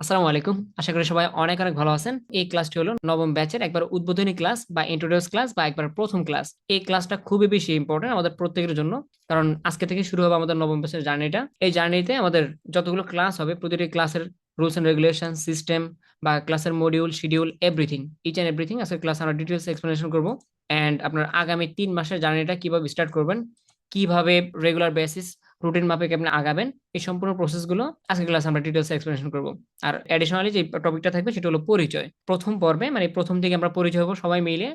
আসসালামু আলাইকুম। আশা করি সবাই অনেক অনেক ভালো আছেন। এই ক্লাসটি হলো নবম ব্যাচের একবার উদ্বোধনী ক্লাস বা ইন্ট্রোডিউস ক্লাস বা একবার প্রথম ক্লাস। এই ক্লাসটা খুবই বেশি ইম্পর্টেন্ট আমাদের প্রত্যেকের জন্য, কারণ আজকে থেকে শুরু হবে আমাদের নবম ব্যাচের জার্নিটা। এই জার্নিতে আমাদের যতগুলো ক্লাস হবে, প্রতিটি ক্লাসের রুলস এন্ড রেগুলেশন, সিস্টেম বা ক্লাসের module, schedule, everything, each and everything আজকের ক্লাস আমরা ডিটেলস এক্সপ্লেনেশন করবো। এন্ড আপনার আগামী 3 মাসের জার্নিটা কিভাবে স্টার্ট করবেন, কিভাবে রেগুলার বেসিস রুটিন মাফিক আপনি আগাবেন, এই সম্পূর্ণ প্রসেসগুলো আজকের ক্লাসে আমরা ডিটেলস এক্সপ্লেনেশন করবো। আর অ্যাডিশনালি যে টপিকটা থাকবে সেটা হলো পরিচয়। প্রথম পর্বে মানে প্রথম থেকে আমরা পরিচয় হবো সবাই মিলে,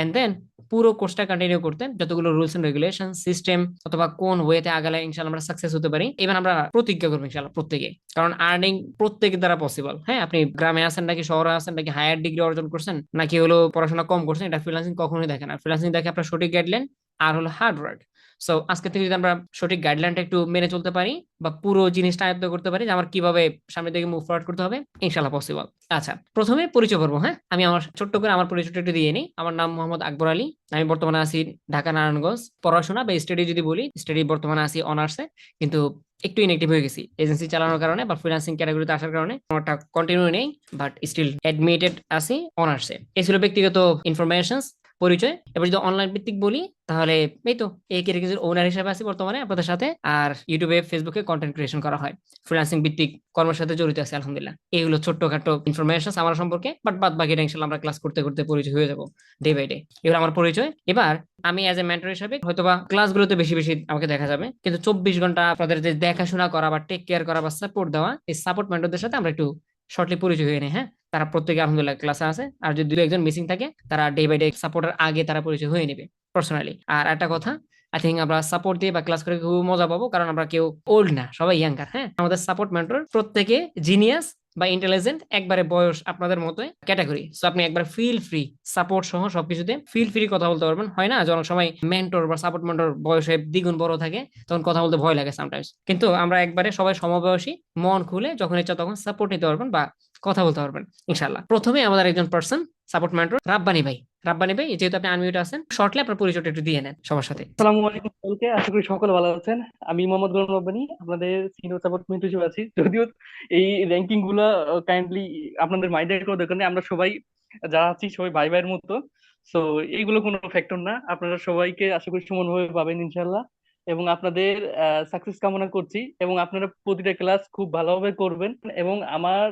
এন্ড দেন পুরো কোর্সটা কন্টিনিউ করতে যতগুলো রুলস এন্ড রেগুলেশন, সিস্টেম অথবা কোন ওয়েতে আগালে ইনশাআল্লাহ আমরা সাকসেস হতে পারি, এবার আমরা প্রতিজ্ঞা করবো ইনশাআল্লাহ প্রত্যেকে। কারণ আর্নিং প্রত্যেকের দ্বারা পসিবল। হ্যাঁ, আপনি গ্রামে আছেন নাকি শহরে আছেন নাকি হায়ার ডিগ্রি অর্জন করছেন নাকি হলো পড়াশোনা কম করছেন, এটা ফ্রিল্যান্সিং কখনোই দেখে না। ফ্রিল্যান্সিং দেখে আপনার সঠিক গাইডলাইন আর হলো হার্ড ওয়ার্ক। সো আজকে থেকে যদি আমরা সঠিক গাইডলাইনটা একটু মেনে চলতে পারি বা পুরো জিনিসটা আয়ত্ত করতে পারি যে আমার কিভাবে সামনের দিকে মুভ ফরওয়ার্ড করতে হবে, ইনশাল্লাহ পসিবল। আচ্ছা, প্রথমে পরিচয় করবো। হ্যাঁ, আমি আমার ছোট্ট করে আমার পরিচয়টা একটু দিয়ে নিই। আমার নাম মোহাম্মদ আকবর আলী। আমি বর্তমানে আছি ঢাকা নারায়ণগঞ্জ। পড়াশোনা বা স্টাডি যদি বলি, স্টাডি বর্তমানে আছি অনার্সে, কিন্তু একটু ইনএক্টিভ হয়ে গেছি এজেন্সি চালানোর কারণে বা ফ্রিল্যান্সিং ক্যাটাগরিতে আসার কারণে। আমারটা কন্টিনিউ নেই, বাট স্টিল অ্যাডমিটেড আছি অনার্সে। এই ছিল ব্যক্তিগত ইনফরমেশন, পরিচয়। এবার যদি অনলাইন ভিত্তিক বলি, তাহলে এই তো এই ক্যাটাগরির ওনার হিসেবে আছি বর্তমানে আপনাদের সাথে। আর ইউটিউবে, ফেসবুকে কন্টেন্ট ক্রিয়েশন করা হয়, ফ্রিল্যান্সিং ভিত্তিক কর্মের সাথে জড়িত আছে আলহামদুলিল্লাহ। এইগুলো ছোট্টখাটো ইনফরমেশন আমার সম্পর্কে, বাট বাদ বাকিটা ইনশাল্লাহ আমরা ক্লাস করতে করতে পরিচয় হয়ে যাবো ডে বাই ডে। এবার আমার পরিচয়। এবার আমি অ্যাজ এ মেন্টর হিসাবে হয়তোবা ক্লাসগুলোতে বেশি বেশি আমাকে দেখা যাবে, কিন্তু 24 ঘন্টা আপনাদের যে দেখাশোনা করা বা টেক কেয়ার করা বা সাপোর্ট দেওয়া, এই সাপোর্ট মেন্টরদের সাথে আমরা একটু শর্টলি পরিচয় হয়ে নিই। হ্যাঁ, তারা প্রত্যেকে আলহামদুলিল্লাহ ক্লাসে আছে, আর যদি 2 একজন মিসিং থাকে তারা ডে বাই ডে সাপোর্টের আগে তারা পরিচয় হয়ে নেবে পার্সোনালি। আর একটা কথা, আই থিঙ্ক আমরা সাপোর্ট দিয়ে বা ক্লাস করে খুব মজা পাবো, কারণ আমরা কেউ ওল্ড না, সবাই ইয়াঙ্গার। হ্যাঁ, আমাদের সাপোর্ট মেন্টর প্রত্যেকে জিনিয়াস বা ইন্টেলিজেন্ট, একবারে বয়স আপনাদের মতোই ক্যাটাগরি। সো আপনি একবার ফিল ফ্রি, সাপোর্ট সহ সবকিছুতে ফিল ফ্রি কথা বলতে পারবেন। হয় না যে অনেক সময় মেন্টর বা সাপোর্ট মেন্টর বয়সে দ্বিগুণ বড় থাকে, তখন কথা বলতে ভয় লাগে সামটাইমস, কিন্তু আমরা একবারে সবাই সমবয়সী, মন খুলে যখন ইচ্ছা তখন সাপোর্ট নিতে পারবেন বা কথা বলতে পারবেন ইনশাল্লাহ। প্রথমে আমাদের একজন পার্সন, সাপোর্ট মেন্টর রাব্বানি ভাই। রাব্বানি ভাই, যেহেতু আপনি আনমিউট আছেন, শর্টলি আপনার পরিচয়টা একটু দিয়ে নেন সবার সাথে। আসসালামু আলাইকুম সকলকে, আশা করি সকলে ভালো আছেন। আমি মোহাম্মদ গোলাম রব্বানী, আপনাদের সিনিয়র সাপোর্ট মেন্টর হিসেবে আছি। যদিও এই র্যাঙ্কিং গুলা কাইন্ডলি আপনাদের মাইন্ডে কোনো দরকার নেই, আমরা সবাই যারা আছি সবাই ভাই ভাইয়ের মতো। সো এইগুলো কোনো ফ্যাক্টর না, আপনারা সবাইকে আশা করি সমানভাবে পাবেন ইনশাল্লাহ। এবং আপনাদের সাকসেস কামনা করছি, এবং আপনারা প্রতিটা ক্লাস খুব ভালোভাবে করবেন। এবং আমার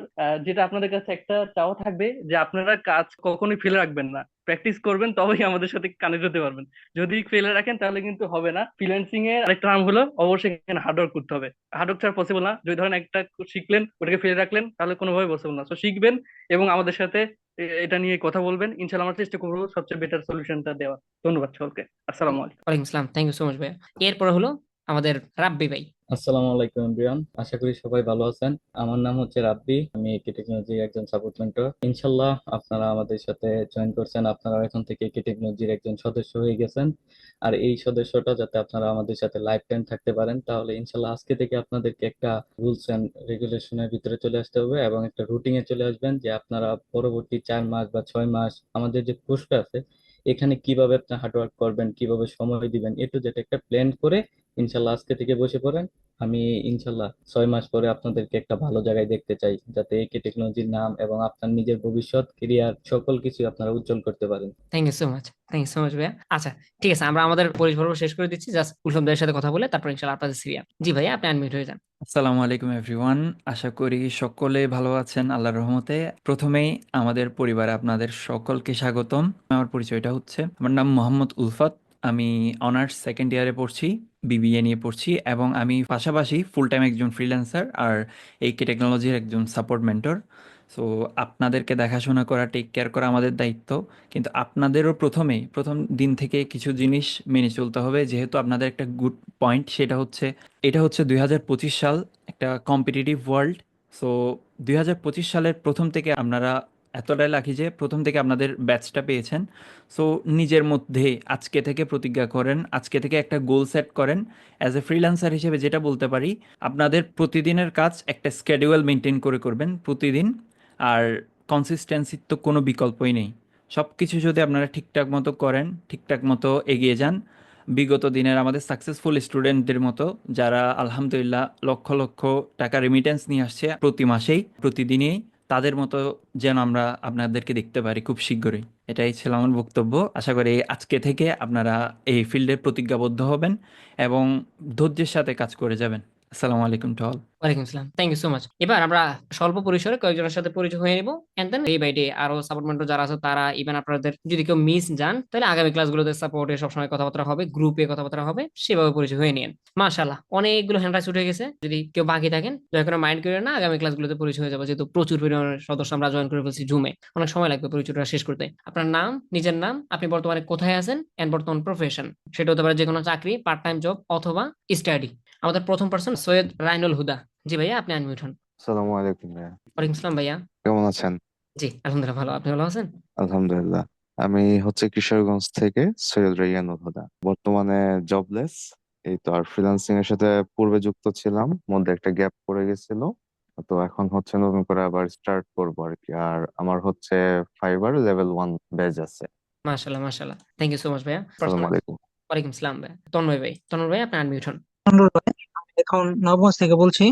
যেটা আপনাদের কাছে একটা চাওয়া থাকবে যে আপনারা কাজ কখনোই ফেলে রাখবেন না, প্র্যাকটিস করবেন, তবেই আমাদের সাথে কানেক্ট হতে পারবেন। যদি ফেলে রাখেন তাহলে কিন্তু হবে না। ফ্রিল্যান্সিং এর আরেকটা নাম হলো অবশ্যই এখানে হার্ডওয়ার্ক করতে হবে। হার্ডওয়ার্ক ছাড়া পসিবল না। যদি ধরেন একটা শিখলেন ওটাকে ফেলে রাখলেন তাহলে কোনোভাবে পসিবল না। তো শিখবেন এবং আমাদের সাথে এটা নিয়ে কথা বলবেন ইনশাল্লাহ। আমরা চেষ্টা করবো সবচেয়ে বেটার সলিউশনটা দেওয়ার। ধন্যবাদ সকলকে। আসসালামু আলাইকুম। ওয়ালাইকুম আসসালাম, থ্যাংক ইউ সো মাচ ভাইয়া। এরপরে হলো আমাদের রাব্বি ভাই। আসসালামু আলাইকুম এভরিওয়ান, আশা করি সবাই ভালো আছেন। আমার নাম হচ্ছে রাব্বি, আমি একে টেকনোলজির একজন সাপোর্ট মেন্টর। ইনশাল্লাহ আপনারা আমাদের সাথে জয়েন করছেন, আপনারা এখন থেকে একে টেকনোলজির একজন সদস্য হয়ে গেছেন। আর এই সদস্যটা যাতে আপনারা আমাদের সাথে লাইফ টাইম থাকতে পারেন, তাহলে ইনশাল্লাহ আজকে থেকে আপনাদেরকে একটা রুলস এন্ড রেগুলেশনের ভিতরে চলে আসতে হবে এবং একটা রুটিনে চলে আসবেন, যে আপনারা পরবর্তী 4 মাস বা 6 মাস আমাদের যে কোর্সটা আছে এখানে কিভাবে আপনি হার্ডওয়ার্ক করবেন, কিভাবে সময় দিবেন, একটু যেটা একটা প্ল্যান করে ইনশাল্লাহ আজকে থেকে বসে পড়েন। আমি ইনশাল্লাহ 6 মাস পরে আপনাদেরকে একটা ভালো জায়গায় দেখতে চাই, যাতে একে টেকনোলজির নাম এবং আপনার নিজের ভবিষ্যৎ, কেরিয়ার সকল কিছু আপনারা উজ্জ্বল করতে পারেন। Thank you so much, thank you so much ভাইয়া। আচ্ছা, ঠিক আছে, আমরা আমাদের পরিচয় পর্ব শেষ করে দিচ্ছি, জাস্ট কুলসুম ভাইয়ের সাথে কথা বলে তারপর ইনশাআল্লাহ আপনাদের সিরিয়াল। জি ভাইয়া, আপনি আনমিউট হয়ে যান। আসসালামু আলাইকুম এভরিওয়ান, আশা করি সকলে ভালো আছেন আল্লাহর রহমতে। প্রথমেই আমাদের পরিবারে আপনাদের সকলকে স্বাগতম। আমার পরিচয়টা হচ্ছে, আমার নাম মোহাম্মদ উলফাত। আমি অনার্স সেকেন্ড ইয়ারে পড়ছি, বিবিএ নিয়ে পড়ছি, এবং আমি পাশাপাশি ফুল টাইম একজন ফ্রিল্যান্সার আর এইকে টেকনোলজির একজন সাপোর্ট মেন্টর। সো আপনাদেরকে দেখাশোনা করা, টেক কেয়ার করা আমাদের দায়িত্ব। কিন্তু আপনাদেরও প্রথম দিন থেকে কিছু জিনিস মেনে চলতে হবে, যেহেতু আপনাদের একটা গুড পয়েন্ট, সেটা হচ্ছে এটা হচ্ছে 2025 সাল, একটা কম্পিটিটিভ ওয়ার্ল্ড। সো 2025 সালের প্রথম থেকে আপনারা এতটাই লাকি যে প্রথম থেকে আপনাদের ব্যাচটা পেয়েছেন। সো নিজের মধ্যে আজকে থেকে প্রতিজ্ঞা করেন, আজকে থেকে একটা গোল সেট করেন। অ্যাজ এ ফ্রিল্যান্সার হিসেবে যেটা বলতে পারি, আপনাদের প্রতিদিনের কাজ একটা স্কেডিউল মেনটেন করে করবেন প্রতিদিন। আর কনসিস্টেন্সির তো কোনো বিকল্পই নেই। সব কিছু যদি আপনারা ঠিকঠাক মতো করেন, ঠিকঠাক মতো এগিয়ে যান, বিগত দিনের আমাদের সাকসেসফুল স্টুডেন্টদের মতো, যারা আলহামদুলিল্লাহ লক্ষ লক্ষ টাকা রেমিটেন্স নিয়ে আসছে প্রতি মাসেই প্রতিদিনই, তাদের মতো যেন আমরা আপনাদেরকে দেখতে পারি খুব শীঘ্রই। এটাই ছিল আমার বক্তব্য। আশা করি আজকে থেকে আপনারা এই ফিল্ডে প্রতিজ্ঞাবদ্ধ হবেন এবং ধৈর্যের সাথে কাজ করে যাবেন। আসসালামু আলাইকুম টু অল। ওয়ালাইকুম আসসালাম, থ্যাংক ইউ সো মাচ। এবার আমরা স্বল্প পরিসরে কয়েকজনের সাথে পরিচয় হয়ে নিব, and then day by day আরো সাপোর্ট মেন্টর যারা আছে তারা, ইভেন আপনাদের যদি কেউ মিস যান তাহলে আগামী ক্লাসগুলোতে সাপোর্টে সবসময় কথাবার্তা হবে, গ্রুপে কথাবার্তা হবে, সেভাবে পরিচয় হয়ে নিন। মাশাআল্লাহ, অনেকগুলো হ্যান্ড রাইজ উঠে গেছে। যদি কেউ বাকি থাকেন দয়া করে মাইন্ড করেন না, আগামী ক্লাসগুলোতে পরিচয় হয়ে যাবে, যেহেতু প্রচুর পরিমাণের সদস্য আমরা জয়েন করে ফেলছি জুমে, অনেক সময় লাগবে পরিচয়টা শেষ করতে। আপনার নাম, নিজের নাম, আপনি বর্তমানে কোথায় আছেন, এন্ড বর্তমান প্রফেশন, সেটা হতে পারে যে কোনো চাকরি, পার্ট টাইম জব অথবা স্টাডি। আমাদের প্রথম পার্সন সৈয়দ রাইনুল হুদা। জি ভাইয়া, আপনি আনমিউট হন। আসসালামু আলাইকুম ভাইয়া, ওয়ালাইকুম আসসালাম ভাইয়া। কেমন আছেন? জি আলহামদুলিল্লাহ ভালো, আপনি ভালো আছেন? আলহামদুলিল্লাহ। আমি হচ্ছে কিশোরগঞ্জ থেকে সৈয়দ রাইয়ানুল হুদা, বর্তমানে জবলেস। এই তো, আর ফ্রিল্যান্সিং এর সাথে পূর্বে যুক্ত ছিলাম, মধ্যে একটা গ্যাপ পড়ে গেছিল, তো এখন হচ্ছে নতুন করে আবার স্টার্ট করবো আর কি। আর আমার হচ্ছে ফাইবার লেভেল 1 ব্যাচ আছে। মাশাআল্লাহ মাশাআল্লাহ, থ্যাংক ইউ সো মাচ ভাইয়া। আসসালামু আলাইকুম। ওয়ালাইকুম আসসালাম ভাইয়া। তন্ময় ভাই, তন্ময় ভাই আপনি আনমিউট হন। অনুরোধ ভাই, আমি এখন নবগঞ্জ থেকে বলছি,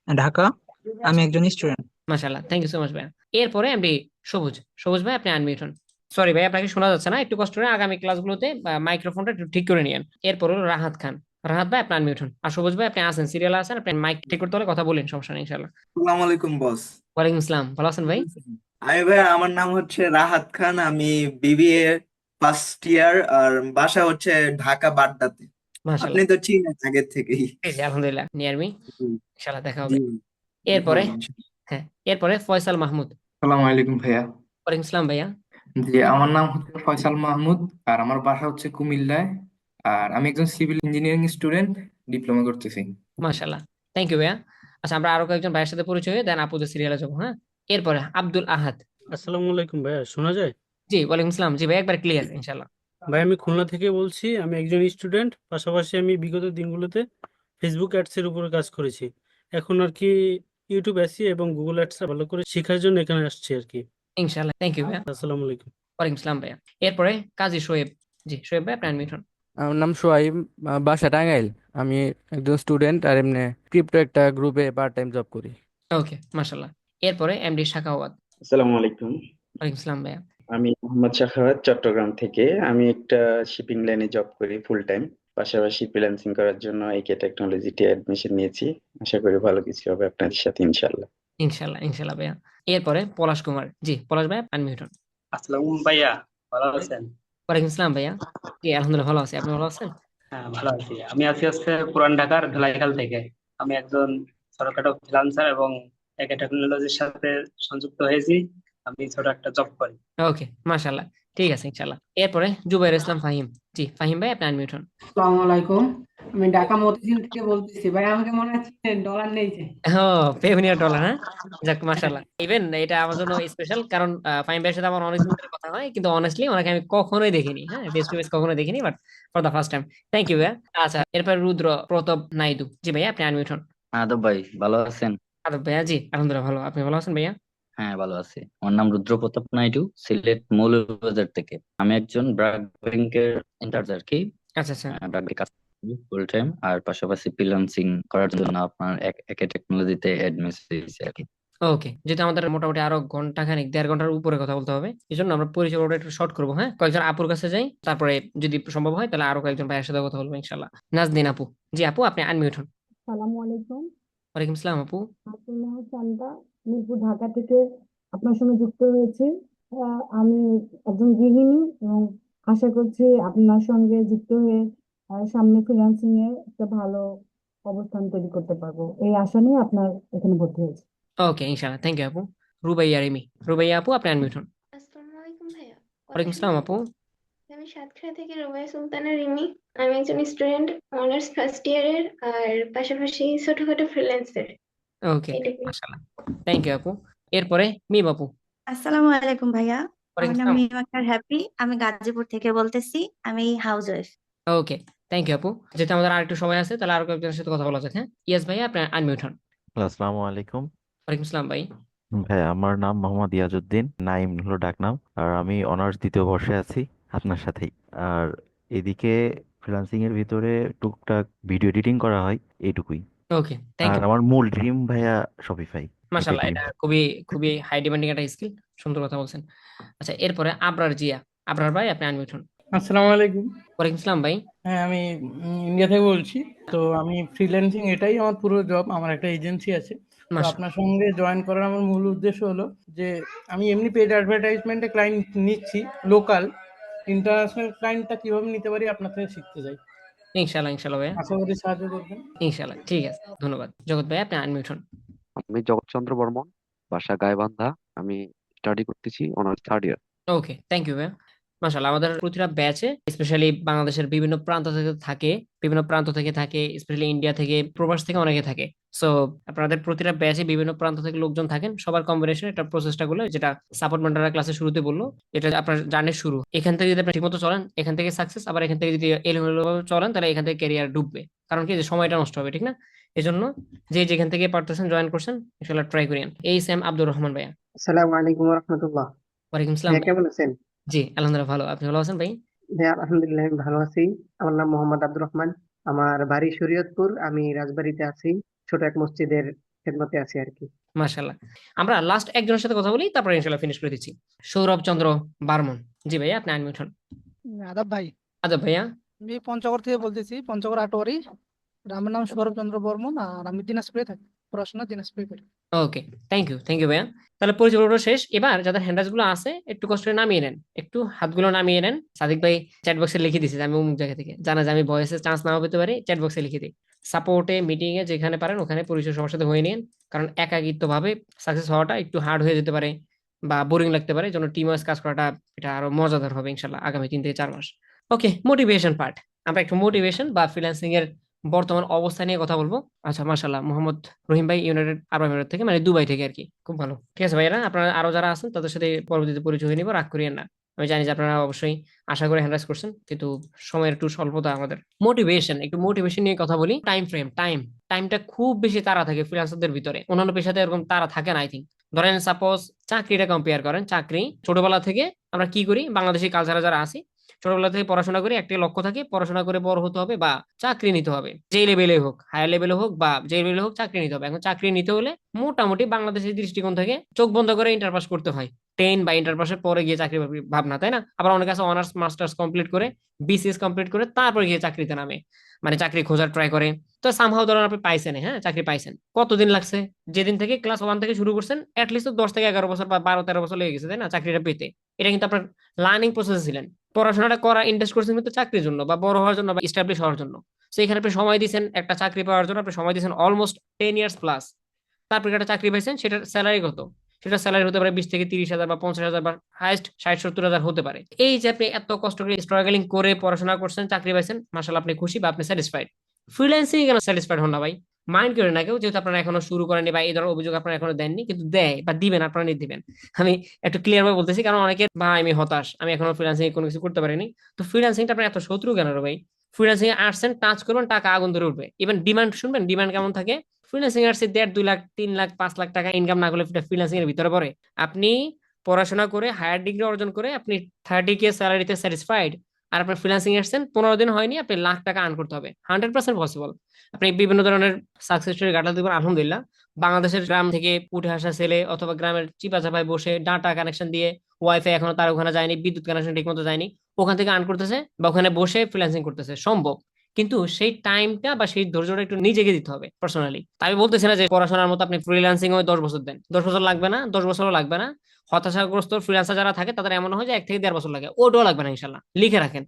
ঢাকা। আমি একজন স্টুডেন্ট। মাশাআল্লাহ, থ্যাংক ইউ সো মাচ ভাইয়া। এরপরে এমডি সবুজ। সবুজ ভাই আপনি আনমিউট হন। সরি ভাই, আপনাকে শোনা যাচ্ছে না, একটু কষ্ট করে আগামী ক্লাসগুলোতে মাইক্রোফোনটা একটু ঠিক করে নিয়েন। এরপর হলো রাহাত খান। রাহাত ভাই আপনি আনমিউট হন। আর সবুজ ভাই আপনি আছেন, সিরিয়াল আছেন, আপনি মাইক ঠিক করতে হলে কথা বলেন, সমস্যা নেই ইনশাআল্লাহ। আসসালামু আলাইকুম বস। ওয়ালাইকুম আসসালাম, ভালো আছেন ভাই? আমি ভাই, আমার নাম হচ্ছে রাহাত খান, আমি বিবিএ ফার্স্ট ইয়ার, আর বাসা হচ্ছে ঢাকা বাড্ডাতে। আপনি মাশাআল্লাহ, তো চিনেন আগের থেকেই। জি জি আলহামদুলিল্লাহ, নিয়ার মি, জি ইনশাআল্লাহ দেখা জি হবে। এরপরে, হ্যাঁ। হ্যাঁ, এরপরে ফয়সাল মাহমুদ। আসসালামু আলাইকুম ভাইয়া। ওয়ালাইকুম আসসালাম ভাইয়া। জি, আমার নাম হচ্ছে ফয়সাল মাহমুদ, আর আমার বাসা হচ্ছে কুমিল্লায়। আর আমি একজন সিভিল ইঞ্জিনিয়ারিং স্টুডেন্ট, ডিপ্লোমা করতেছি। মাশাআল্লাহ, থ্যাংক ইউ ভাইয়া। আচ্ছা, আমরা আরো কয়েকজন ভাইয়ের সাথে পরিচয় হয়ে দেন আপুদের সিরিয়ালে যাবো, হ্যাঁ। এরপরে আব্দুল আহাদ। আসসালামু আলাইকুম ভাইয়া, শোনা যায়? জি ওয়ালাইকুম আসসালাম, জি ভাই একবার ক্লিয়ার ইনশাআল্লাহ। ভাই আমি খুলনা থেকে বলছি, আমি একজন স্টুডেন্ট, পাশাপাশি আমি বিগত দিনগুলোতে ফেসবুক অ্যাডস এর উপরে কাজ করেছি। এখন আর কি ইউটিউব এসি এবং গুগল অ্যাডস ভালো করে শেখার জন্য এখানে আসছি আর কি। ইনশাআল্লাহ, থ্যাংক ইউ ভাইয়া। আসসালামু আলাইকুম। ওয়ালাইকুম আসসালাম ভাইয়া। এরপরে কাজী শোয়েব। জি শোয়েব ভাই আপনি আনমিউট হন। আমার নাম সোহাইব, বাসা টাঙ্গাইল। আমি একজন স্টুডেন্ট আর এমনি ক্রিপ্টো একটা গ্রুপে পার্ট টাইম জব করি। ওকে মাশাআল্লাহ। এরপরে এমডি শাখাওয়াত। আসসালামু আলাইকুম। ওয়ালাইকুম আসসালাম ভাইয়া। আমি মোহাম্মদ শাখাওয়াত, চট্টগ্রাম থেকে। আমি একটা শিপিং লাইনে জব করি ফুল টাইম, পাশাপাশি ফ্রিল্যান্সিং করার জন্য একে টেকনোলজিতে অ্যাডমিশন নিয়েছি। আশা করি ভালো কিছু হবে আপনাদের সাথে ইনশাল্লাহ। ইনশাআল্লাহ ইনশাআল্লাহ ভাইয়া। এরপরে পলাশ কুমার। জি পলাশ ভাই আনমিউট হন। আসসালামু ভাইয়া, ভালো আছেন? ওয়ালাইকুম আসসালাম ভাইয়া। জি আলহামদুলিল্লাহ ভালো আছি, আপনি ভালো আছেন? হ্যাঁ ভালো আছি। আমি আছি আজকে পুরান ঢাকার ধলাইখাল থেকে। আমি একজন ছোটখাটো ফ্রিল্যান্সার এবং একে টেকনোলজির সাথে সংযুক্ত হয়েছি। আমি ছোট একটা জব করি। ওকে মাশাআল্লাহ, ঠিক আছে ইনশাআল্লাহ। এরপরে জুবাইর ইসলাম ফাহিম। জি ফাহিম ভাই আপনি আনমিউট হন। আসসালামু আলাইকুম। আমি ঢাকা মতিঝিল থেকে বলতেছি ভাই, আমাকে মনে হচ্ছে ডলার নেই যে। ও, পেভনিয়ার ডলার, হ্যাঁ। যাক মাশাআল্লাহ, ইভেন এটা আমার জন্য স্পেশাল, কারণ ফাহিম ভাইয়ের সাথে আমার অনেক দিন ধরে কথা হয়, কিন্তু অনেস্টলি ওনাকে আমি কখনোই দেখিনি, হ্যাঁ, ফেস টু ফেস কখনোই দেখিনি, but for the first time. Thank you ভাইয়া। আচ্ছা, এরপর রুদ্র প্রতাপ নাইদু। জি ভাইয়া আপনি আনমিউট হন। আদব ভাই, ভালো আছেন? আদব ভাইয়া, জি আলহামদুলিল্লাহ ভালো, আপনি ভালো আছেন ভাইয়া? হ্যাঁ, ভালো আছি। আমার নাম রুদ্র প্রতাপ নাইডু, সিলেট মৌলভীবাজার থেকে। আমি একজন ব্র্যাক ব্যাংকের ইনচার্জ আর কি। আচ্ছা আচ্ছা, ব্র্যাক ব্যাংকে কাজ করি ফুল টাইম, আর পাশাপাশি ফ্রিল্যান্সিং করার জন্য আপনার একে টেকনোলজিতে অ্যাডমিশন দিয়েছি আর কি। ওকে, যেহেতু আমাদের মোটামুটি আরো ঘন্টা খানিক, 1.5 ঘন্টার উপরে কথা বলতে হবে, এই জন্য আমরা পরিচয়টা একটু শর্ট করবো, হ্যাঁ। কয়েকজন আপুর কাছে যাই, তারপরে যদি সম্ভব হয় তাহলে আরো কয়েকজন ভাইয়ের সাথে কথা বলবো ইনশাল্লাহ। নাজদিন আপু। জি আপু আপনি আনমিউট হন। সালামু আলাইকুম। ওয়ালাইকুম আসসালাম আপু। আসল নাম চান্দা, মিরপুর ঢাকা থেকে আপনার সঙ্গে যুক্ত হয়েছি। আমি একজন গৃহিণী এবং আশা করছি আপনার সঙ্গে যুক্ত হয়ে সামনে ফ্রিল্যান্সিং এ একটা ভালো অবস্থান তৈরি করতে পারবো, এই আশা নিয়ে আপনার এখানে ভর্তি হয়েছি। ওকে ইনশাল্লাহ, থ্যাংক ইউ আপু। রুবাইয়া রিমি। রুবাইয়া আপু আপনি আনমিউট হন। আসসালামু আলাইকুম ভাইয়া। কথা ওয়ালাইকুম শোনা আসসালাম যায়? আপু। আমি সাতক্ষীরা থেকে রুবাইয়া সুলতানা রিমি। আমি একজন স্টুডেন্ট, অনার্স ফার্স্ট ইয়ারের, আর পাশাপাশি ছোটখাটো ফ্রিল্যান্সার। ওকে এটুকুই। মাশাআল্লাহ, থ্যাংক ইউ আপু। এরপরে মিম আপু। আসসালামু আলাইকুম ভাইয়া, আমার ওয়ালাইকুম নাম আসসালাম। মিম আক্তার হ্যাপি, আমি গাজীপুর থেকে বলতেছি, আমি housewife. Okay, thank you আপু। যেহেতু আমাদের আর একটু সময় আছে, তাহলে আরো কয়েকজনের সাথে কথা বলা যাক, হ্যাঁ। ইয়াস ভাই আপনি আনমিউট হন। আসসালামু আলাইকুম ওয়ালাইকুম আসসালাম ভাই। ভাই, আমার নাম মোহাম্মদ ইয়াজউদ্দিন, নাইম হলো ডাকনাম। আর আমি অনার্স দ্বিতীয় বর্ষে আছি আপনার সাথেই। আর এদিকে ফ্রিল্যান্সিং এর ভিতরে টুকটাক ভিডিও এডিটিং করা হয়, এইটুকুই। ওকে, থ্যাংক আর ইউ। আমার মূল ড্রিম ভাইয়া শপিফাই, এটাই মাশাল্লাহ, ড্রিম। এটা খুবই খুবই হাই ডিমান্ডিং একটা স্কিল। সুন্দর কথা বলছেন। আচ্ছা, এরপরে আবরার জিয়া। আবরার ভাই, আপনি আনমিউট হন। আসসালামু আলাইকুম। ওয়ালাইকুম আসসালাম ভাই। হ্যাঁ, আমি ইন্ডিয়া থেকে বলছি। তো আমি ফ্রিল্যান্সিং, এটাই আমার পুরো জব। আমার একটা এজেন্সি আছে। তো মাশাল্লাহ। আপনার সঙ্গে জয়েন করার আমার মূল উদ্দেশ্য হলো যে আমি এমনি পেড অ্যাডভার্টাইজমেন্টে ক্লায়েন্ট নিচ্ছি, লোকাল। ইন্টারন্যাশনাল ক্লায়েন্টটা কিভাবে নিতে পারি আপনার থেকে শিখতে চাই। ইনশাল্লাহ, ইনশাল্লাহ ভাইয়া। আশা করি সাহায্য করবেন। ইনশাল্লাহ, ঠিক আছে, ধন্যবাদ। জগৎ ভাই, আপনি আনমিউট হন। আমি জগৎচন্দ্র বর্মন, বাসা গাইবান্ধা। আমি স্টাডি করতেছি honours third year. Okay, thank you ভাইয়া। মাশাআল্লাহ, আমাদের প্রতিটা ব্যাচে স্পেশালি বাংলাদেশের বিভিন্ন প্রান্ত থেকে থাকে, স্পেশালি ইন্ডিয়া থেকে, প্রবাস থেকে অনেকে থাকে। সো আপনাদের প্রতিটা ব্যাচে বিভিন্ন প্রান্ত থেকে লোকজন থাকেন, সবার কম্বিনেশন একটা প্রচেষ্টা গুলো, যেটা সাপোর্ট মেন্টররা ক্লাসে শুরুতে বললো, এটা আপনার জার্নির শুরু। এখান থেকে যদি আপনি ঠিকমতো চলেন, এখান থেকে সাকসেস। আবার এখান থেকে যদি এলোমেলো ভাবে চলেন, তাহলে এখান থেকে ক্যারিয়ার ডুববে। কারণ কি, যে সময়টা নষ্ট হবে, ঠিক না? এজন্য যে যেখান থেকে পারতেছেন জয়েন করছেন, ইনশাআল্লাহ ট্রাই করেন। এই সেম আব্দুর রহমান ভাইয়া। আসসালামু আলাইকুম রহমতুল্লাহ। ওয়ালাইকুম আসসালাম ভাইয়া ভাই। কেমন আছেন? জি, আলহামদুলিল্লাহ ভালো। আপনি ভালো আছেন ভাই? ভাইয়া আলহামদুলিল্লাহ আমি ভালো আছি। আমার নাম মোহাম্মদ আব্দুর রহমান। আমার বাড়ি শরীয়তপুর। আমি রাজবাড়িতে আছি, ছোট এক মসজিদের খেদমতে আছি আর কি। মাশাআল্লাহ। আমরা লাস্ট একজনের সাথে কথা বলি, তারপরে ইনশাআল্লাহ ফিনিশ করে দিচ্ছি। সৌরভ চন্দ্র বর্মন। জি ভাইয়া, আপনি আনমিউট হন। আদাব ভাই, আদব ভাইয়া। আমি পঞ্চগড় থেকে বলতেছি, পঞ্চগড় আটোয়ারি। আর আমার নাম সৌরভ চন্দ্র বর্মন, আর আমি দিনাজপুরে থাকি, পড়াশোনা দিনাজপুরে করি। ওকে, থ্যাংক ইউ ভাইয়া। তাহলে পরিচয় পর্ব শেষ। এবার যাদের হ্যান্ডরাইজ গুলো আছে, একটু কষ্ট করে নামিয়ে নেন, একটু হাতগুলো নামিয়ে নেন। সাদিক ভাই চ্যাট বক্সে লিখে দিয়েছে যে আমি অমুক জায়গা থেকে, জানা যায় আমি ভয়েসে চান্স নাও পেতে পারি, চ্যাট বক্সে লিখে দিই। সাপোর্টে, মিটিং এ, যেখানে পারেন ওখানে পরিচয় সবার সাথে হয়ে নিন। কারণ একাকিত্ব ভাবে সাকসেস হওয়াটা একটু হার্ড হয়ে যেতে পারে বা বোরিং লাগতে পারে, জন্য টিম ওয়াইজ কাজ করাটা এটা আরো মজাদার হবে ইনশাল্লাহ আগামী 3 থেকে 4 মাস। ওকে, মোটিভেশন পার্ট। আমরা একটু মোটিভেশন বা ফ্রিল্যান্সিং এর বর্তমান অবস্থা নিয়ে কথা বলবো। আচ্ছা, মাশাআল্লাহ, মোহাম্মদ রহিম ভাই ইউনাইটেড আরব আমিরাত থেকে, মানে দুবাই থেকে আর কি। খুব ভালো, ঠিক আছে ভাইয়ারা। আপনারা আরো যারা আছেন তাদের সাথে পরবর্তীতে পরিচয় হয়ে নিব, রাগ করিয়েন না। আমি জানি যে আপনারা অবশ্যই আশা করে হ্যান্ডরাইজ করছেন, কিন্তু সময়ের একটু স্বল্পতা আমাদের। একটু মোটিভেশন নিয়ে কথা বলি। টাইমটা খুব বেশি তাড়া থাকে ফ্রিল্যান্সারদের ভিতরে, অন্যান্য পেশাতে এরকম তাড়া থাকে না আই থিঙ্ক। ধরেন সাপোজ চাকরিটা কম্পেয়ার করেন, চাকরি ছোটবেলা থেকে আমরা কি করি, বাংলাদেশি কালচারে যারা আছি, ছোটবেলা থেকে পড়াশোনা করি, একটা লক্ষ্য থাকে, পড়াশোনা করে বড় হতে হবে বা চাকরি নিতে হবে, যে লেভেলে হোক, হায়ার লেভেলে হোক বা যে লেভেলে হোক, চাকরি নিতে হবে। এখন চাকরি নিতে হলে মোটামুটি বাংলাদেশের দৃষ্টিকোণ থেকে চোখ বন্ধ করে ইন্টার পাস করতে হয়। 10 বা ইন্টার পাসের পরে গিয়ে চাকরি ভাবনা, তাই না? আবার অনেক আছে অনার্স মাস্টার্স কমপ্লিট করে, বিসিএস কমপ্লিট করে তারপরে গিয়ে চাকরিতে নামে, মানে চাকরি খোঁজার ট্রাই করে। তো সামহাও ধরেন আপনি পাইছেন, হ্যাঁ, চাকরি পাইছেন, কতদিন লাগছে? যেদিন থেকে ক্লাস 1 থেকে শুরু করছেন, অ্যাটলিস্ট 10 থেকে 11 বছর বা 12-13 বছর লেগে গেছে, তাই না, চাকরিটা পেতে। এটা কিন্তু আপনার লার্নিং প্রসেস ছিলেন। পড়াশোনাটা করা, ইনভেস্ট করছেন কিন্তু চাকরির জন্য বা বড় হওয়ার জন্য বা এস্টাবলিশ হওয়ার জন্য। তো এখানে আপনি সময় দিয়েছেন একটা চাকরি পাওয়ার জন্য, আপনি সময় দিয়েছেন অলমোস্ট 10 ইয়ার্স প্লাস। তারপরে একটা চাকরি পাইছেন, সেটার স্যালারি কত? সেটা স্যালারি হতে পারে 20 থেকে 30 হাজার বা 50 হাজার বা হাইস্ট 60-70 হাজার হতে পারে। এই যে আপনি এত কষ্ট করে স্ট্রাগলিং করে পড়াশোনা করছেন, চাকরি পাইছেন, মাশাআল্লাহ, আপনি খুশি বা আপনি স্যাটিসফাইড। ফ্রিল্যান্সিং কেন স্যাটিসফাইড হন না ভাই? মাইন্ড করে না কেউ, যেহেতু আপনারা এখনো শুরু করেননি বা এই ধরনের অভিযোগ আপনারা এখনো দেননি, কিন্তু দেয় বা দিবেন, আপনারা নিয়ে দিবেন। আমি একটু ক্লিয়ার ভাবে বলতেছি, কারণ অনেকে ভাই আমি হতাশ, আমি এখনো ফ্রিল্যান্সিং কোনো কিছু করতে পারিনি। তো ফ্রিল্যান্সিংটা আপনার এত শত্রু কেন রে ভাই? ফ্রিল্যান্সিং এ আসছেন, টাচ করবেন, টাকা আগুন ধরে উঠবে। ইভেন ডিমান্ড শুনবেন, ডিমান্ড কেমন থাকে। ফ্রিল্যান্সিং এর 1.5-2 লাখ 3 লাখ 5 লাখ টাকা ইনকাম না করলে ফ্রিল্যান্সিং এর ভিতরে পড়ে? আপনি পড়াশোনা করে হায়ার ডিগ্রি অর্জন করে আপনি 30K স্যালারিতে স্যাটিসফাইড, আর আপনার ফ্রিল্যান্সিং এসছেন 15 দিন হয়নি, আপনি লাখ টাকা আর্ন করতে হবে। 100% পসিবল। আপনি বিভিন্ন ধরনের সাকসেস স্টোরি ঘাটাল দিবেন, আলহামদুলিল্লাহ। বাংলাদেশের গ্রাম থেকে উঠে আসা ছেলে অথবা গ্রামের চিপা চাপায় বসে ডাটা কানেকশন দিয়ে, ওয়াইফাই এখনো তার ওখানে যায়নি, বিদ্যুৎ কানেকশন ঠিক মতো যায়নি, ওখান থেকে আর্ন করতেছে বা ওখানে বসে ফ্রিল্যান্সিং করতেছে, সম্ভব। কিন্তু সেই টাইমটা বা সেই ধৈর্যটা একটু নিজেকে দিতে হবে পার্সোনালি। তাই আমি বলতেছি না যে পড়াশোনার মতো আপনি ফ্রিল্যান্সিং ওই 10 বছর দেন, 10 বছর লাগবে না, 10 বছরও লাগবে না। হতাশাগ্রস্ত ফ্রিল্যান্সার যারা থাকে তাদের এমন হয় যে 1 থেকে 1.5 বছর লাগে, ওটাও লাগবে না ইনশাল্লাহ। লিখে রাখেন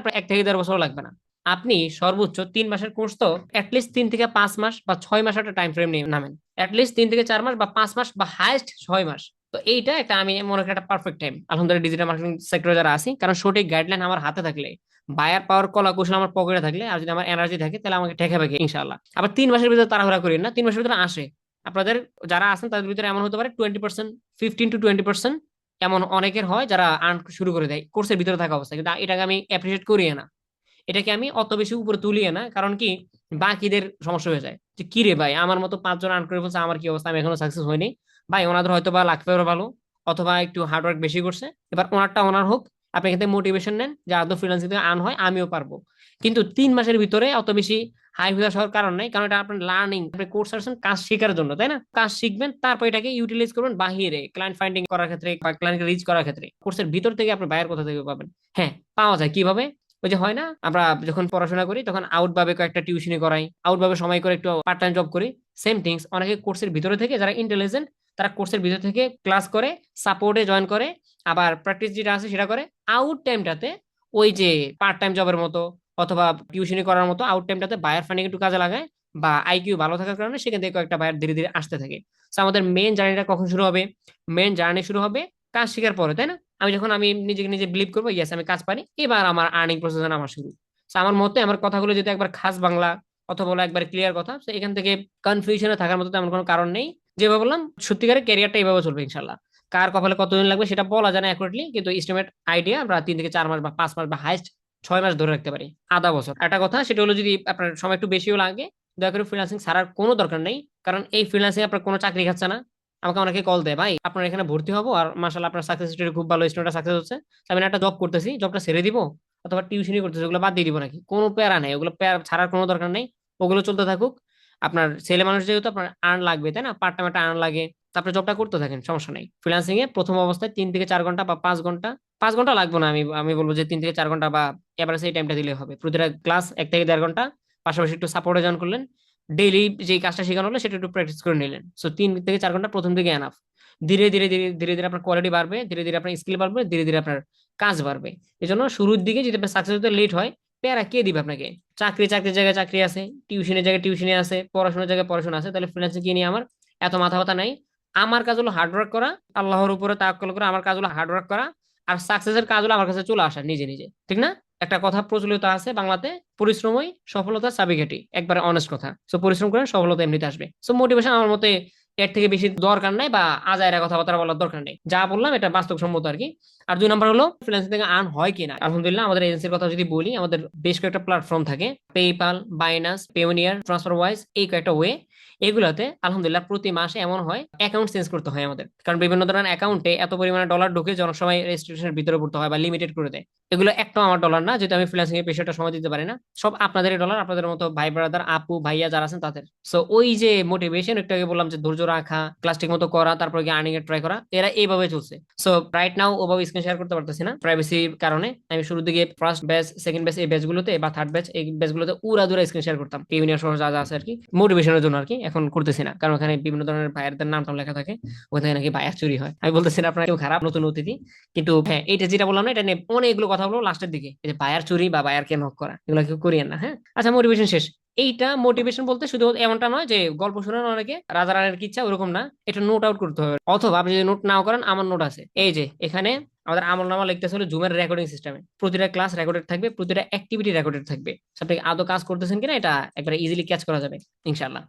আপনার 1 থেকে 1.5 বছরও লাগবে না। আপনি সর্বোচ্চ 3 মাসের কোর্স, তো অ্যাটলিস্ট 3 থেকে 5 মাস বা 6 মাস একটা টাইম ফ্রেম নিয়ে নামেন। অ্যাটলিস্ট 3 থেকে 4 মাস বা 5 মাস বা হাইস্ট 6 মাস। তো এইটা একটা আমি মনে করি একটা পারফেক্ট টাইম আলহামদুলিল্লাহ ডিজিটাল মার্কেটিং সেক্টরে যারা আছি, কারণ সঠিক গাইডলাইন আমার হাতে থাকলে, বায়ার পাওয়ার কলা কৌশল আমার পকেটে থাকলে, আর যদি আমার এনার্জি থাকে, তাহলে আমাকে ঠেকাবে কে ইনশাআল্লাহ। আবার 3 মাসের ভিতরে তাড়াহুড়া করেন না, 3 মাসের ভিতরে আসে। আপনাদের যারা আছেন তাদের ভিতরে এমন হতে পারে 20%, 15 to 20% এমন অনেকের হয় যারা আর্ন শুরু করে দেয় কোর্সের ভিতরে থাকা অবস্থায়। কিন্তু এটাকে আমি অ্যাপ্রিসিয়েট করি না, এটাকে আমি অত বেশি উপরে তুলিয়ে না। কারণ কি, বাকিদের সমস্যা হয়ে যায় যে কি রে ভাই, আমার মতো 5 জন আর্ন করে ফেলছে, আমার কি অবস্থা, আমি এখনো সাকসেস হয়নি। ভাই ওনাদের হয়তো বা লাখ ফেরো ভালো, অথবা একটু হার্ডওয়ার্ক বেশি করছে, এবার ওনারটা ওনার হোক, আপনি এখান থেকে মোটিভেশন নেন যে আদৌ ফ্রিল্যান্সিং থেকে আর্ন হয়, আমিও পারবো। কিন্তু 3 মাসের ভিতরে অত বেশি হাই হতাশ হওয়ার কারণ নাই, কারণ এটা আপনার লার্নিং, আপনি কোর্স আসছেন কাজ শেখার জন্য, তাই না? কাজ শিখবেন, তারপর এটাকে ইউটিলাইজ করবেন বাহিরে ক্লায়েন্ট ফাইন্ডিং করার ক্ষেত্রে বা ক্লায়েন্টকে রিচ করার ক্ষেত্রে। কোর্সের ভিতর থেকে আপনি বায়ার কোথা থেকে পাবেন? হ্যাঁ, পাওয়া যায় কিভাবে? ওই যে হয় না, আমরা যখন পড়াশোনা করি তখন আউট ভাবে কয়েকটা টিউশনি করাই, আউট ভাবে সময় করে একটু পার্ট টাইম জব করি। সেম থিংস, অনেকে কোর্সের ভিতরে থেকে, যারা ইন্টেলিজেন্ট তারা কোর্সের ভিতর থেকে ক্লাস করে, সাপোর্টে জয়েন করে, আবার প্র্যাকটিস যেটা আছে সেটা করে। আউট টাইমটাতে ওই যে পার্ট টাইম জবের মতো অথবা টিউশনি করার মতো আউট টাইমটাতে বায়ার ফান্ডিং একটু কাজে লাগায়, বা আইকিউ ভালো থাকার কারণে সেখান থেকে কয়েকটা বায়ার ধীরে ধীরে আসতে থাকে। তো আমাদের মেন জার্নিটা কখন শুরু হবে? মেন জার্নি শুরু হবে কাজ শেখার পরে, তাই না? আমি নিজেকে নিজে বিলিভ করবো, ইয়েস আমি কাজ পারি, এবার আমার আর্নিং প্রসেস আমার শুরু। তো আমার মতে আমার কথাগুলো যদি একবার খাস বাংলা অথবা বলো একবার ক্লিয়ার কথা, তো এখান থেকে কনফিউশনে থাকার মতো তেমন কোনো কারণ নেই। যেভাবে বললাম, সত্যিকারের ক্যারিয়ারটা এইভাবে চলবে ইনশাল্লাহ। কার কপালে কতদিন লাগবে সেটা বলা যায় না অ্যাকুরেটলি, কিন্তু এস্টিমেট আইডিয়া আমরা 3 থেকে 4 মাস বা 5 মাস বা হাইস্ট 6 মাস ধরে রাখতে পারি, আধা বছর। একটা কথা সেটা হলো, যদি আপনার সময় একটু বেশিও লাগে, দয়া করে ফ্রিল্যান্সিং ছাড়ার কোনো দরকার নেই, কারণ এই ফ্রিল্যান্সিং আপনার কোনো চাকরি খাচ্ছে না। আমাকে অনেকে কল দেয়, ভাই আপনার এখানে ভর্তি হবো, আর মাশাআল্লাহ আপনার সাকসেস স্টোরি খুব ভালো, স্টুডেন্টরা সাকসেস হচ্ছে, তো আমি একটা জব করতেছি, জবটা ছেড়ে দিব অথবা টিউশনি করতেছি, ওগুলো বাদ দিয়ে দিব নাকি? কোনো প্যারা নেই, ওগুলো প্যারা ছাড়ার কোনো দরকার নেই, ওগুলো চলতে থাকুক। আপনার ছেলে মানুষ যেহেতু, আপনার আর্ন লাগবে, তাই না? পার্ট টাইম একটা আর্ন লাগে, তারপরে জবটা করতে থাকেন, সমস্যা নেই। ফ্রিল্যান্সিং এ প্রথম অবস্থায় 3 থেকে 4 ঘন্টা বা 5 ঘন্টা, 5 ঘন্টা লাগবে না, আমি বলবো যে 3 থেকে 4 ঘন্টা বা এভারেজ এই টাইমটা দিলে হবে। প্রতিটা ক্লাস 1 থেকে 1.5 ঘন্টা, পাশাপাশি একটু সাপোর্টে জয়েন করলেন, ডেইলি যে কাজটা শেখানো হলো সেটা একটু প্র্যাকটিস করে নিলেন। সো 3 থেকে 4 ঘন্টা প্রথম দিকে এনাফ। ধীরে ধীরে ধীরে ধীরে ধীরে আপনার কোয়ালিটি বাড়বে, ধীরে ধীরে আপনার স্কিল বাড়বে, ধীরে ধীরে আপনার কাজ বাড়বে। এই জন্য শুরুর দিকে যদি আপনার সাকসেস হতে লেট হয়, প্যারা কে দিবে আপনাকে? চাকরির জায়গায় চাকরি আছে, টিউশনের জায়গায় টিউশনি আছে, পড়াশোনার জায়গায় পড়াশোনা আছে, তাহলে ফ্রিল্যান্সিং কি নিয়ে আমার এত মাথা ব্যথা নাই? আমার কাজ হলো হার্ডওয়ার্ক করা, আল্লাহর উপরে তাওয়াক্কুল করা, আমার কাজ হলো হার্ডওয়ার্ক করা, আর সাকসেসের কাজ হলো আমার কাছে চলে আসা নিজে নিজে, ঠিক না? একটা কথা প্রচলিত আছে বাংলাতে, পরিশ্রমই সফলতার চাবিকাঠি, একবারে অনেস্ট কথা। সো পরিশ্রম করেন, সফলতা এমনিতে আসবে। সো মোটিভেশন আমার মতে এর থেকে বেশি দরকার নাই, বা আজাইরা কথাবার্তা বলার দরকার নেই, যা বললাম এটা বাস্তবসম্মত আর কি। আর 2 নম্বর হলো ফ্রিল্যান্সিং থেকে আর্ন হয় কিনা। আলহামদুলিল্লাহ, আমাদের এজেন্সির কথা যদি বলি, আমাদের বেশ কয়েকটা প্ল্যাটফর্ম থাকে, পেপাল, বাইনান্স, পেওনিয়ার, ট্রান্সফারওয়াইজ, এই কয়েকটা ওয়ে। এগুলাতে আলহামদুলিল্লাহ প্রতি মাসে এমন হয় অ্যাকাউন্ট চেঞ্জ করতে হয় আমাদের, কারণ বিভিন্ন ধরনের অ্যাকাউন্টে এত পরিমাণে ডলার ঢুকে যে অনেক সময় রেজিস্ট্রেশনের ভিতরে পড়তে হয় বা লিমিটেড করে দেয়। এগুলো একটাও আমার ডলার না, যেহেতু আমি ফ্রিল্যান্সিং এর পেশাটা সময় দিতে পারি না, সব আপনাদেরই ডলার, আপনাদের মতো ভাই ব্রাদার, আপু ভাইয়া যারা আছেন তাদের। সো ওই যে মোটিভেশন, একটু আগে বললাম যে ধৈর্য রাখা, ক্লাস ঠিক মতো করা, তারপর গিয়ে আর্নিং এর ট্রাই করা, এরা এইভাবে চলছে। সো রাইট নাও ওভাবে স্ক্রিন শেয়ার করতে পারতেছি না প্রাইভেসির কারণে। আমি শুরুর দিকে ফার্স্ট ব্যাচ, সেকেন্ড ব্যাচ, এই ব্যাচগুলোতে বা থার্ড ব্যাচ, এই ব্যাচগুলোতে উড়াধুরা স্ক্রিন শেয়ার করতাম, পেউনিয়ার সহ যা যা আছে আর কি, মোটিভেশনের জন্য আর কি। এখন করতেছি না, কারণ ওখানে বিভিন্ন ধরনের ভাইয়ারদের নাম টাম লেখা থাকে, ওখান থেকে নাকি বায়ার চুরি হয়। আমি বলতেছি না আপনারা কেউ খারাপ, নতুন অতিথি, কিন্তু হ্যাঁ, এটা যেটা বললাম না, এটা নিয়ে অনেকগুলো কথা বলবো লাস্টের দিকে, এই যে বায়ার চুরি বা বায়ারকে নক করা, এগুলো কেউ করিয়েন না, হ্যাঁ? আচ্ছা, মোটিভেশন শেষ। এইটা মোটিভেশন বলতে শুধু এমনটা নয় যে গল্প শোনানো অনেকে রাজা রানের কি ইচ্ছা, ওরকম না। এটা নোট আউট করতে হবে, অথবা আপনি যদি নোট নাও করেন, আমার নোট আছে এই যে এখানে। আমাদের আমলনামা লিখতেছে হলো জুমের রেকর্ডিং সিস্টেমে, প্রতিটা ক্লাস রেকর্ডেড থাকবে, প্রতিটা অ্যাক্টিভিটি রেকর্ডেড থাকবে। আপনি আদৌ কাজ করতেছেন কিনা এটা একবারে ইজিলি ক্যাচ করা যাবে ইনশাল্লাহ।